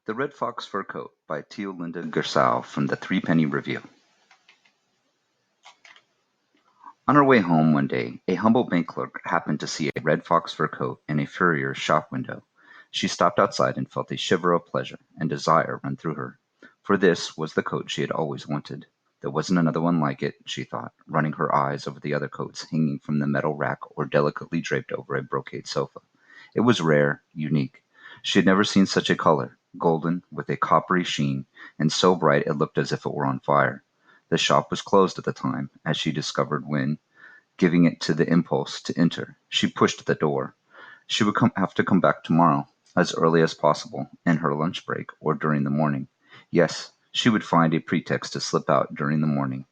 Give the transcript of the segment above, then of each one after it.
The Red Fox Fur Coat by Teolinda Gersão from the Threepenny Review. On her way home one day, a humble bank clerk happened to see a red fox fur coat in a furrier's shop window. She stopped outside and felt a shiver of pleasure and desire run through her. For this was the coat she had always wanted. There wasn't another one like it, she thought, running her eyes over the other coats hanging from the metal rack or delicately draped over a brocade sofa. It was rare, unique. She had never seen such a color, golden, with a coppery sheen, and so bright it looked as if it were on fire. The shop was closed at the time, as she discovered when, giving it to the impulse to enter, she pushed the door. She would have to come back tomorrow, as early as possible, in her lunch break or during the morning. Yes, she would find a pretext to slip out during the morning.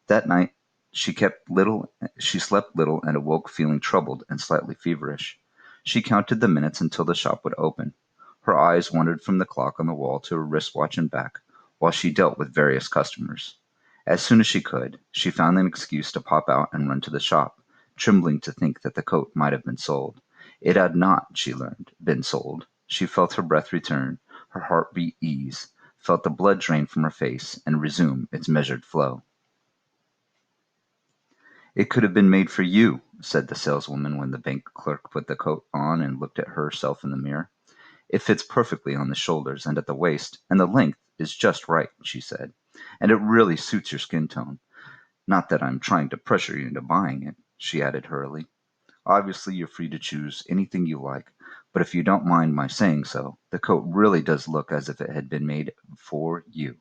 That night she slept little and awoke feeling troubled and slightly feverish. She counted the minutes until the shop would open. Her eyes wandered from the clock on the wall to her wristwatch and back, while she dealt with various customers. As soon as she could, she found an excuse to pop out and run to the shop, trembling to think that the coat might have been sold. It had not, she learned, been sold. She felt her breath return, her heartbeat ease, felt the blood drain from her face and resume its measured flow. "It could have been made for you," said the saleswoman when the bank clerk put the coat on and looked at herself in the mirror. "It fits perfectly on the shoulders and at the waist, and the length is just right," she said. "And it really suits your skin tone. Not that I'm trying to pressure you into buying it," she added hurriedly. "Obviously you're free to choose anything you like, but if you don't mind my saying so, the coat really does look as if it had been made for you.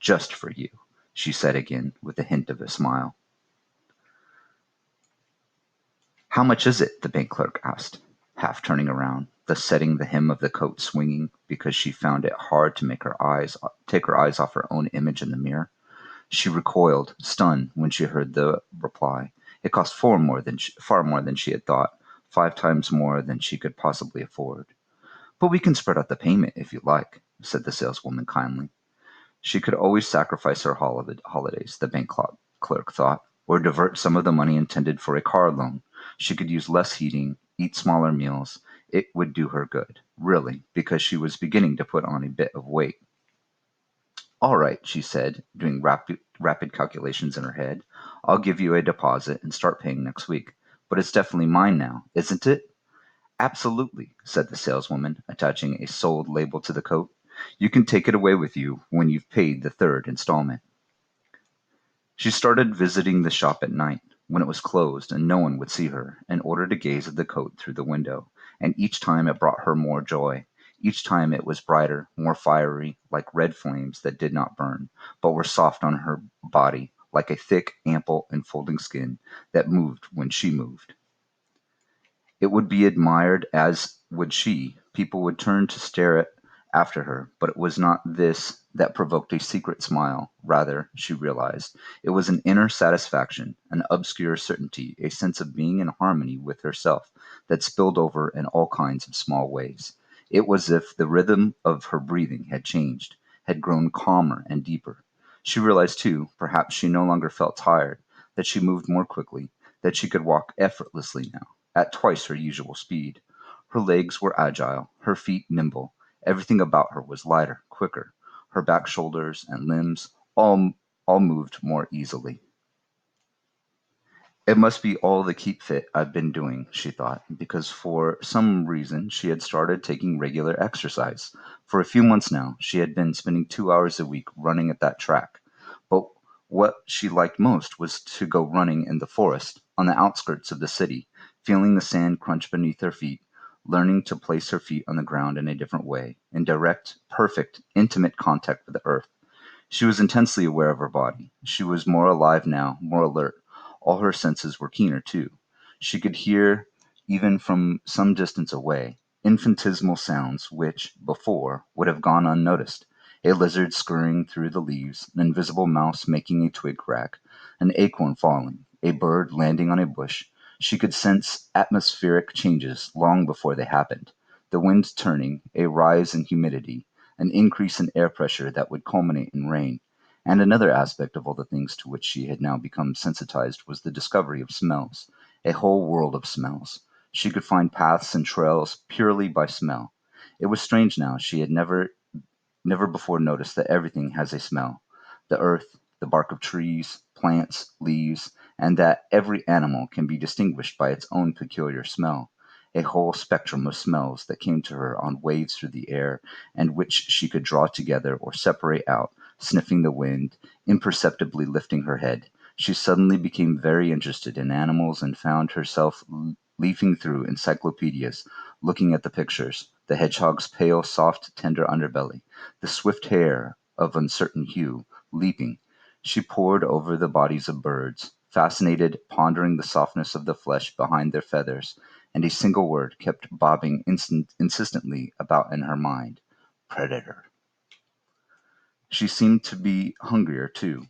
Just for you," she said again, with a hint of a smile. "How much is it?" the bank clerk asked, half turning around, thus setting the hem of the coat swinging, because she found it hard to take her eyes off her own image in the mirror. She recoiled, stunned, when she heard the reply. It cost far more than she had thought, 5 times more than she could possibly afford. "But we can spread out the payment if you like," said the saleswoman kindly. She could always sacrifice her holidays, the bank clerk thought, or divert some of the money intended for a car loan. She could use less heating, eat smaller meals. It would do her good, really, because she was beginning to put on a bit of weight. "All right," she said, doing rapid calculations in her head. "I'll give you a deposit and start paying next week. But it's definitely mine now, isn't it?" "Absolutely," said the saleswoman, attaching a sold label to the coat. "You can take it away with you when you've paid the third installment." She started visiting the shop at night, when it was closed and no one would see her, in order to gaze at the coat through the window, and each time it brought her more joy. Each time it was brighter, more fiery, like red flames that did not burn, but were soft on her body, like a thick, ample, enfolding skin that moved when she moved. It would be admired, as would she. People would turn to stare after her, but it was not this that provoked a secret smile. Rather, she realized, it was an inner satisfaction, an obscure certainty, a sense of being in harmony with herself that spilled over in all kinds of small ways. It was as if the rhythm of her breathing had changed, had grown calmer and deeper. She realized, too, perhaps she no longer felt tired, that she moved more quickly, that she could walk effortlessly now, at twice her usual speed. Her legs were agile, her feet nimble. Everything about her was lighter, quicker. Her back, shoulders, and limbs all moved more easily. "It must be all the keep fit I've been doing," she thought, because for some reason she had started taking regular exercise. For a few months now she had been spending 2 hours a week running at that track. But what she liked most was to go running in the forest, on the outskirts of the city, feeling the sand crunch beneath her feet, learning to place her feet on the ground in a different way, in direct, perfect, intimate contact with the earth. She was intensely aware of her body. She was more alive now, more alert. All her senses were keener, too. She could hear, even from some distance away, infinitesimal sounds which, before, would have gone unnoticed. A lizard scurrying through the leaves, an invisible mouse making a twig crack, an acorn falling, a bird landing on a bush. She could sense atmospheric changes long before they happened. The wind turning, a rise in humidity, an increase in air pressure that would culminate in rain. And another aspect of all the things to which she had now become sensitized was the discovery of smells. A whole world of smells. She could find paths and trails purely by smell. It was strange now, she had never never before noticed that everything has a smell. The earth, the bark of trees, plants, leaves, and that every animal can be distinguished by its own peculiar smell. A whole spectrum of smells that came to her on waves through the air, and which she could draw together or separate out, sniffing the wind, imperceptibly lifting her head. She suddenly became very interested in animals and found herself leafing through encyclopedias, looking at the pictures, the hedgehog's pale, soft, tender underbelly, the swift hare of uncertain hue, leaping. She pored over the bodies of birds, fascinated, pondering the softness of the flesh behind their feathers, and a single word kept bobbing insistently about in her mind: predator. She seemed to be hungrier, too,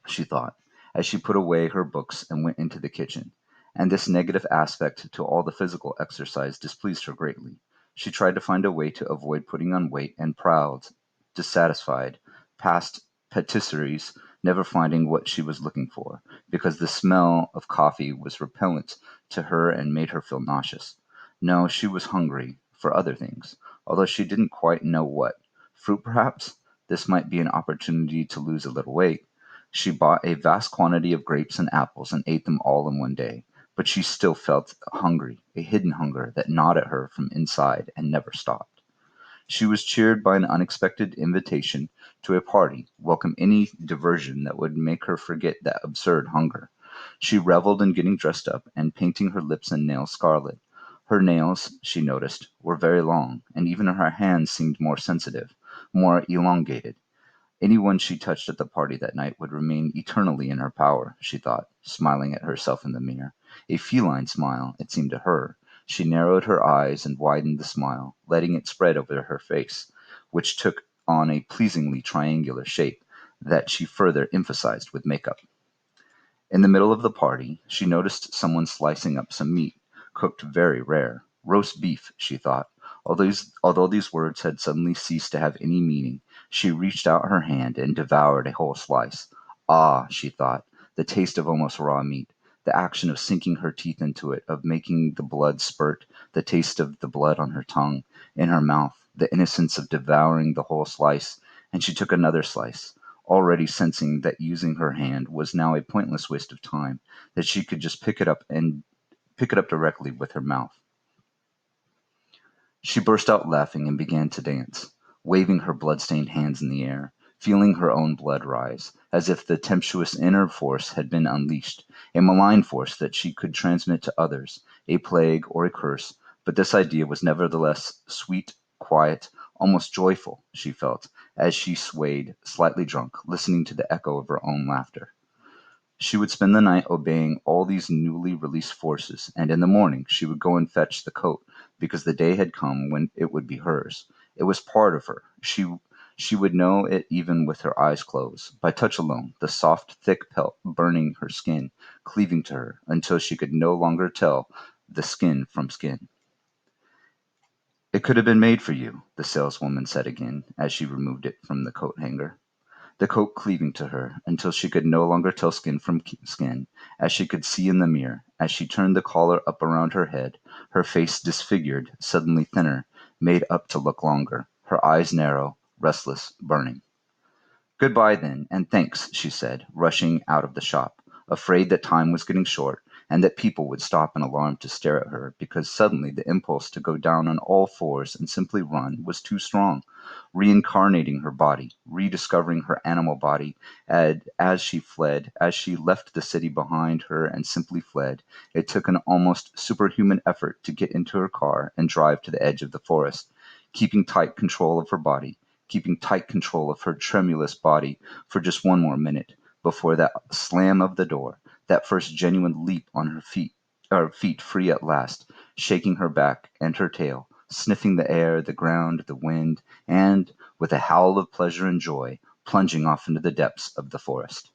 she thought, as she put away her books and went into the kitchen. And this negative aspect to all the physical exercise displeased her greatly. She tried to find a way to avoid putting on weight and prowled, dissatisfied, past patisseries, never finding what she was looking for, because the smell of coffee was repellent to her and made her feel nauseous. No, she was hungry for other things, although she didn't quite know what. Fruit, perhaps? This might be an opportunity to lose a little weight. She bought a vast quantity of grapes and apples and ate them all in one day. But she still felt hungry, a hidden hunger that gnawed at her from inside and never stopped. She was cheered by an unexpected invitation to a party, welcomed any diversion that would make her forget that absurd hunger. She reveled in getting dressed up and painting her lips and nails scarlet. Her nails, she noticed, were very long, and even her hands seemed more sensitive, more elongated. Anyone she touched at the party that night would remain eternally in her power, she thought, smiling at herself in the mirror. A feline smile, it seemed to her. She narrowed her eyes and widened the smile, letting it spread over her face, which took on a pleasingly triangular shape that she further emphasized with makeup. In the middle of the party, she noticed someone slicing up some meat, cooked very rare. Roast beef, she thought. Although these words had suddenly ceased to have any meaning, she reached out her hand and devoured a whole slice. Ah, she thought, the taste of almost raw meat, the action of sinking her teeth into it, of making the blood spurt, the taste of the blood on her tongue, in her mouth, the innocence of devouring the whole slice, and she took another slice, already sensing that using her hand was now a pointless waste of time, that she could just pick it up directly with her mouth. She burst out laughing and began to dance, waving her blood-stained hands in the air, feeling her own blood rise, as if the tempestuous inner force had been unleashed, a malign force that she could transmit to others, a plague or a curse, but this idea was nevertheless sweet, quiet, almost joyful, she felt, as she swayed, slightly drunk, listening to the echo of her own laughter. She would spend the night obeying all these newly released forces, and in the morning she would go and fetch the coat, because the day had come when it would be hers. It was part of her. She would know it even with her eyes closed, by touch alone, the soft, thick pelt burning her skin, cleaving to her, until she could no longer tell the skin from skin. "It could have been made for you," the saleswoman said again, as she removed it from the coat hanger. The coat cleaving to her, until she could no longer tell skin from skin, as she could see in the mirror, as she turned the collar up around her head, her face disfigured, suddenly thinner, made up to look longer, her eyes narrow, restless, burning. "Good bye, then, and thanks," she said, rushing out of the shop, afraid that time was getting short, and that people would stop in alarm to stare at her, because suddenly the impulse to go down on all fours and simply run was too strong, reincarnating her body, rediscovering her animal body, and as she fled, as she left the city behind her and simply fled, it took an almost superhuman effort to get into her car and drive to the edge of the forest, keeping tight control of her body, keeping tight control of her tremulous body for just one more minute, before that slam of the door, that first genuine leap on her feet free at last, shaking her back and her tail, sniffing the air, the ground, the wind, and, with a howl of pleasure and joy, plunging off into the depths of the forest.